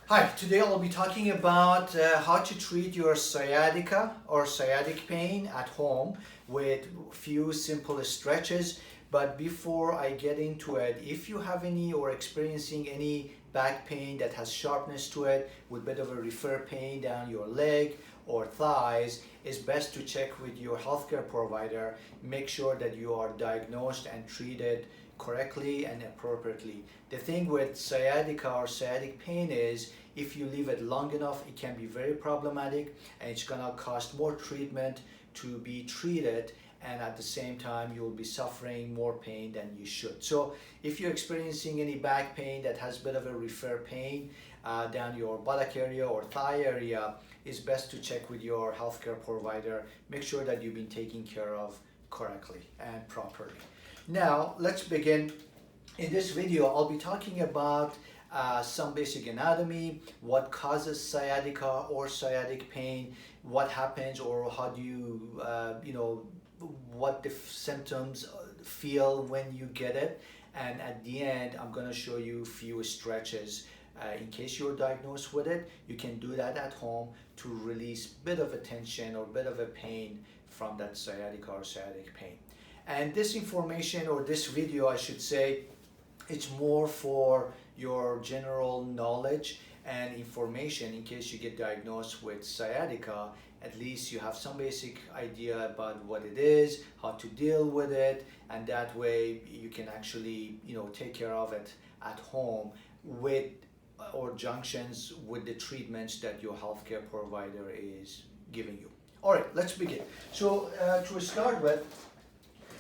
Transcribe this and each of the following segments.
Hi, today I'll be talking about how to treat your sciatica or sciatic pain at home with few simple stretches. But before I get into it, if you have any or experiencing any back pain that has sharpness to it with bit of a refer pain down your leg or thighs, it's best to check with your healthcare provider. Make sure that you are diagnosed and treated correctly and appropriately. The thing with sciatica or sciatic pain is if you leave it long enough, it can be very problematic and it's gonna cost more treatment to be treated, and at the same time you'll be suffering more pain than you should. So if you're experiencing any back pain that has a bit of a refer pain down your buttock area or thigh area, it's best to check with your healthcare provider. Make sure that you've been taken care of correctly and properly. Now let's begin. In this video I'll be talking about some basic anatomy, what causes sciatica or sciatic pain, what happens or how do you, what the symptoms feel when you get it. And at the end, I'm going to show you a few stretches. In case you're diagnosed with it, you can do that at home to release a bit of a tension or a bit of a pain from that sciatica or sciatic pain. And this information, or this video I should say, it's more for your general knowledge and information in case you get diagnosed with sciatica. At least you have some basic idea about what it is, how to deal with it, and that way you can actually take care of it at home with or junctions with the treatments that your healthcare provider is giving you. All right, let's begin. So to start with,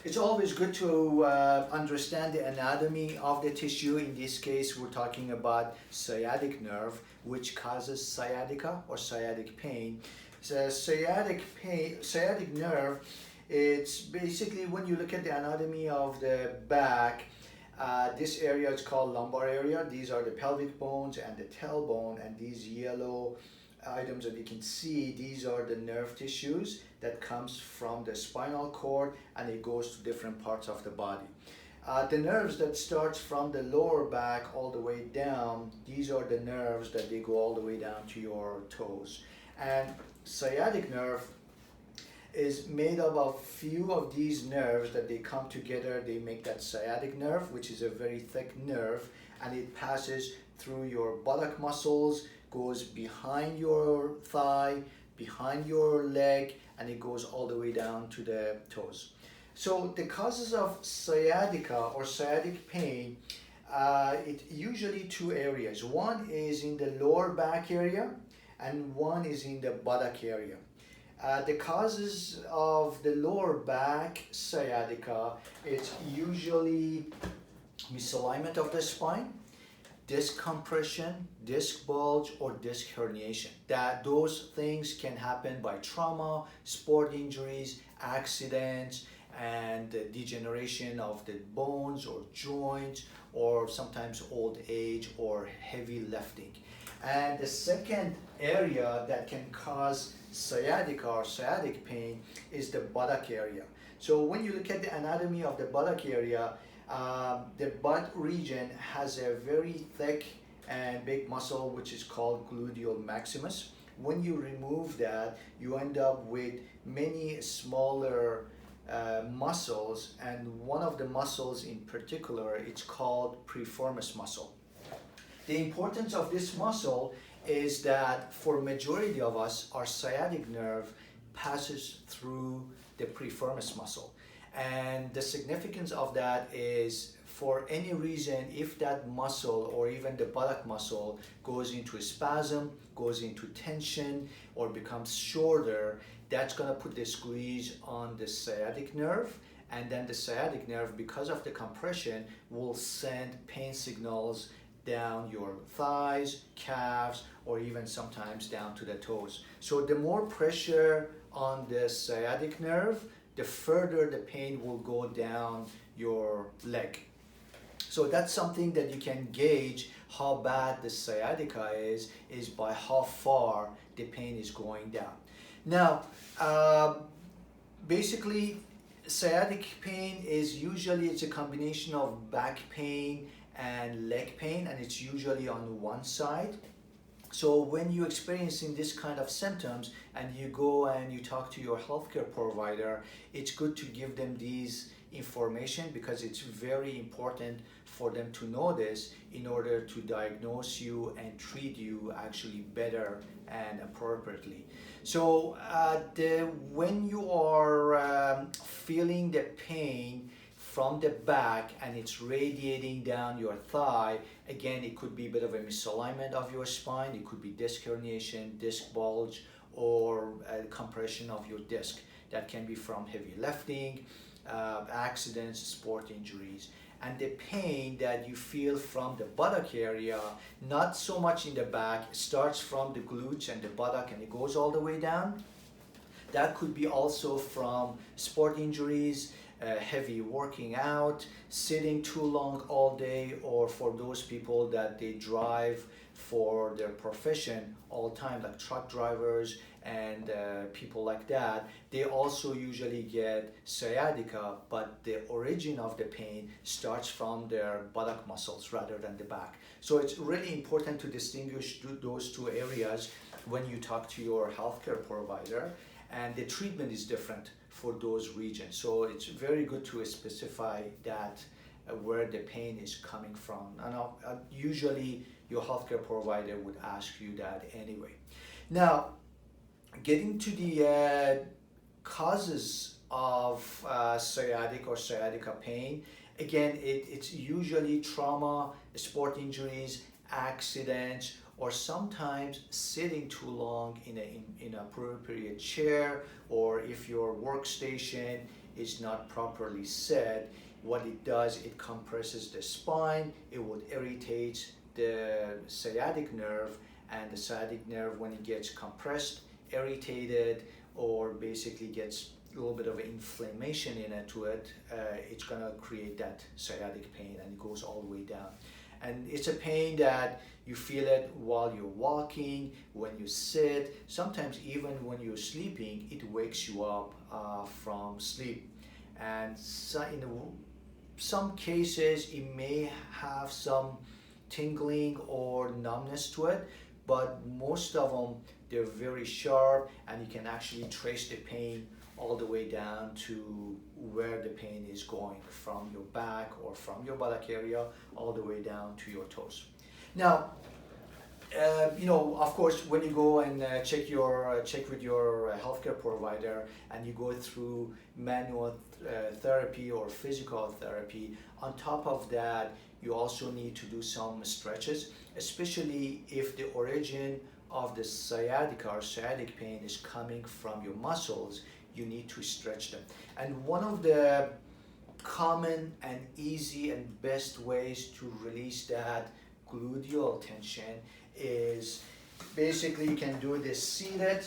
it's always good to understand the anatomy of the tissue. In this case, we're talking about sciatic nerve, which causes sciatica or sciatic pain. So sciatic nerve, it's basically when you look at the anatomy of the back, this area is called lumbar area. These are the pelvic bones and the tailbone, and these yellow items that you can see, these are the nerve tissues that comes from the spinal cord and it goes to different parts of the body. The nerves that starts from the lower back all the way down, these are the nerves that they go all the way down to your toes. And sciatic nerve is made up of few of these nerves that they come together, they make that sciatic nerve, which is a very thick nerve, and it passes through your buttock muscles, goes behind your thigh, behind your leg, and it goes all the way down to the toes. So the causes of sciatica or sciatic pain, it usually two areas. One is in the lower back area and one is in the buttock area. The causes of the lower back sciatica, it's usually misalignment of the spine, disc compression, disc bulge, or disc herniation. Those things can happen by trauma, sport injuries, accidents, and degeneration of the bones or joints, or sometimes old age or heavy lifting. And the second area that can cause sciatica or sciatic pain is the buttock area. So when you look at the anatomy of the buttock area, the butt region has a very thick and big muscle which is called gluteal maximus. When you remove that, you end up with many smaller muscles, and one of the muscles in particular, it's called piriformis muscle. The importance of this muscle is that for majority of us, our sciatic nerve passes through the piriformis muscle. And the significance of that is, for any reason, if that muscle or even the buttock muscle goes into a spasm, goes into tension, or becomes shorter, that's going to put the squeeze on the sciatic nerve. And then the sciatic nerve, because of the compression, will send pain signals down your thighs, calves, or even sometimes down to the toes. So the more pressure on the sciatic nerve, the further the pain will go down your leg. So that's something that you can gauge how bad the sciatica is by how far the pain is going down. Now, basically, sciatic pain is usually, it's a combination of back pain and leg pain, and it's usually on one side. So when you're experiencing this kind of symptoms and you go and you talk to your healthcare provider, it's good to give them these information because it's very important for them to know this in order to diagnose you and treat you actually better and appropriately. So when you are feeling the pain from the back and it's radiating down your thigh, again, it could be a bit of a misalignment of your spine. It could be disc herniation, disc bulge, or compression of your disc. That can be from heavy lifting, accidents, sport injuries. And the pain that you feel from the buttock area, not so much in the back, starts from the glutes and the buttock and it goes all the way down. That could be also from sport injuries, heavy working out, sitting too long all day, or for those people that they drive for their profession all the time, like truck drivers and people like that, they also usually get sciatica, but the origin of the pain starts from their buttock muscles rather than the back. So it's really important to distinguish those two areas when you talk to your healthcare provider, and the treatment is different for those regions. So it's very good to specify that where the pain is coming from. And usually your healthcare provider would ask you that anyway. Now, getting to the causes of sciatic or sciatica pain, again, it's usually trauma, sport injuries, accidents, or sometimes sitting too long in an inappropriate chair, or if your workstation is not properly set, what it does, it compresses the spine, it would irritate the sciatic nerve, and the sciatic nerve, when it gets compressed, irritated, or basically gets a little bit of inflammation into it, it's gonna create that sciatic pain, and it goes all the way down. And it's a pain that you feel it while you're walking, when you sit, sometimes even when you're sleeping, it wakes you up from sleep. And so in some cases, it may have some tingling or numbness to it, but most of them, they're very sharp, and you can actually trace the pain all the way down to where the pain is going, from your back or from your buttock area all the way down to your toes. Now, of course, when you go and check with your healthcare provider and you go through manual therapy or physical therapy, on top of that, you also need to do some stretches, especially if the origin of the sciatica or sciatic pain is coming from your muscles. You need to stretch them. And one of the common and easy and best ways to release that gluteal tension is basically you can do this seated.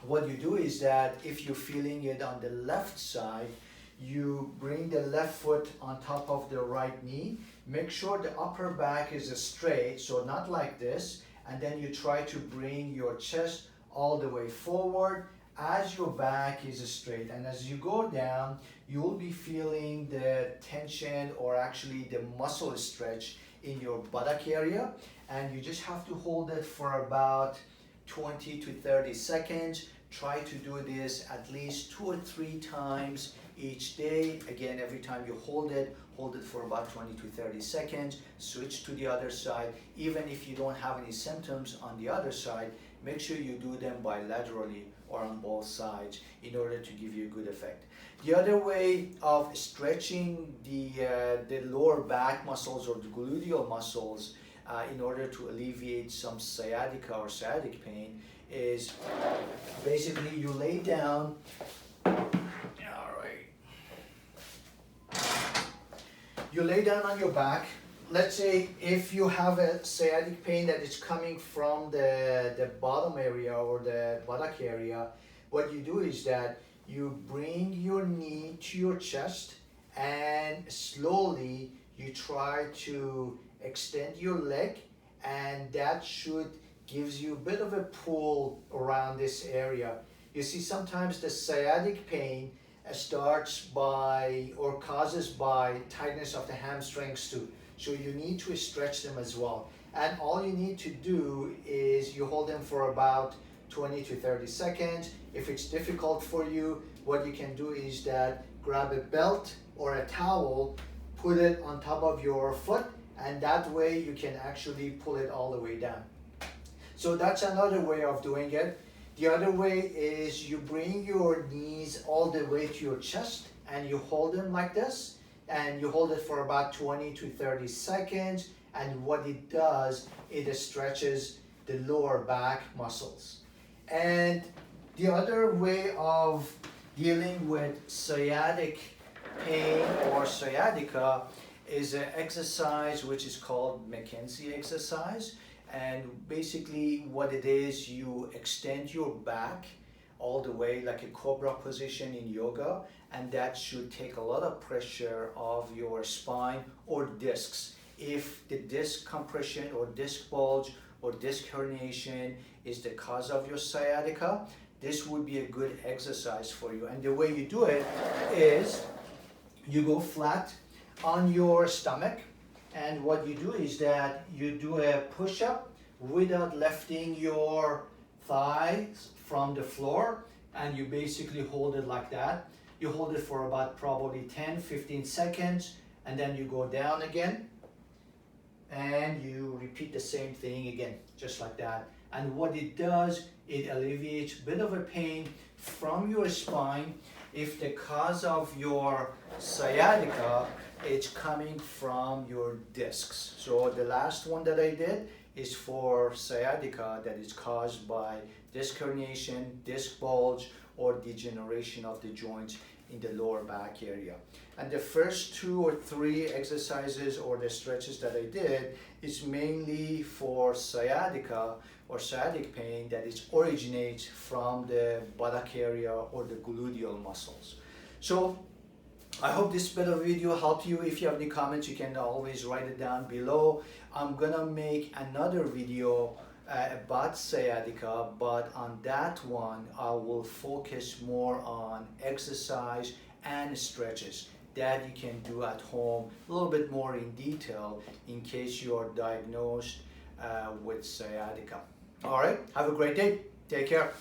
What you do is that if you're feeling it on the left side, you bring the left foot on top of the right knee. Make sure the upper back is straight, so not like this, and then you try to bring your chest all the way forward as your back is straight. And as you go down, you'll be feeling the tension, or actually the muscle stretch in your buttock area, and you just have to hold it for about 20 to 30 seconds. Try to do this at least 2 or 3 times each day. Again, every time you hold it for about 20 to 30 seconds. Switch to the other side. Even if you don't have any symptoms on the other side, make sure you do them bilaterally or on both sides in order to give you a good effect. The other way of stretching the lower back muscles or the gluteal muscles in order to alleviate some sciatica or sciatic pain is basically you lay down. You lay down on your back. Let's say if you have a sciatic pain that is coming from the bottom area or the buttock area, what you do is that you bring your knee to your chest and slowly you try to extend your leg, and that should gives you a bit of a pull around this area. You see, sometimes the sciatic pain starts by or causes by tightness of the hamstrings too. So you need to stretch them as well. And all you need to do is you hold them for about 20 to 30 seconds. If it's difficult for you, what you can do is that grab a belt or a towel, put it on top of your foot, and that way you can actually pull it all the way down. So that's another way of doing it. The other way is you bring your knees all the way to your chest and you hold them like this, and you hold it for about 20 to 30 seconds, and what it does, it stretches the lower back muscles. And the other way of dealing with sciatic pain or sciatica is an exercise which is called McKenzie exercise. And basically what it is, you extend your back all the way like a cobra position in yoga, and that should take a lot of pressure off your spine or discs. If the disc compression or disc bulge or disc herniation is the cause of your sciatica, this would be a good exercise for you. And the way you do it is you go flat on your stomach, and what you do is that you do a push-up without lifting your thighs from the floor, and you basically hold it like that. You hold it for about probably 10-15 seconds, and then you go down again, and you repeat the same thing again, just like that. And what it does, it alleviates a bit of a pain from your spine. If the cause of your sciatica is coming from your discs. So the last one that I did is for sciatica that is caused by disc herniation, disc bulge, or degeneration of the joints in the lower back area. And the first 2 or 3 exercises or the stretches that I did is mainly for sciatica or sciatic pain that is originates from the buttock area or the gluteal muscles. So I hope this bit of video helped you. If you have any comments, you can always write it down below. I'm gonna make another video about sciatica, but on that one I will focus more on exercise and stretches that you can do at home, a little bit more in detail in case you are diagnosed with sciatica. All right, have a great day. Take care.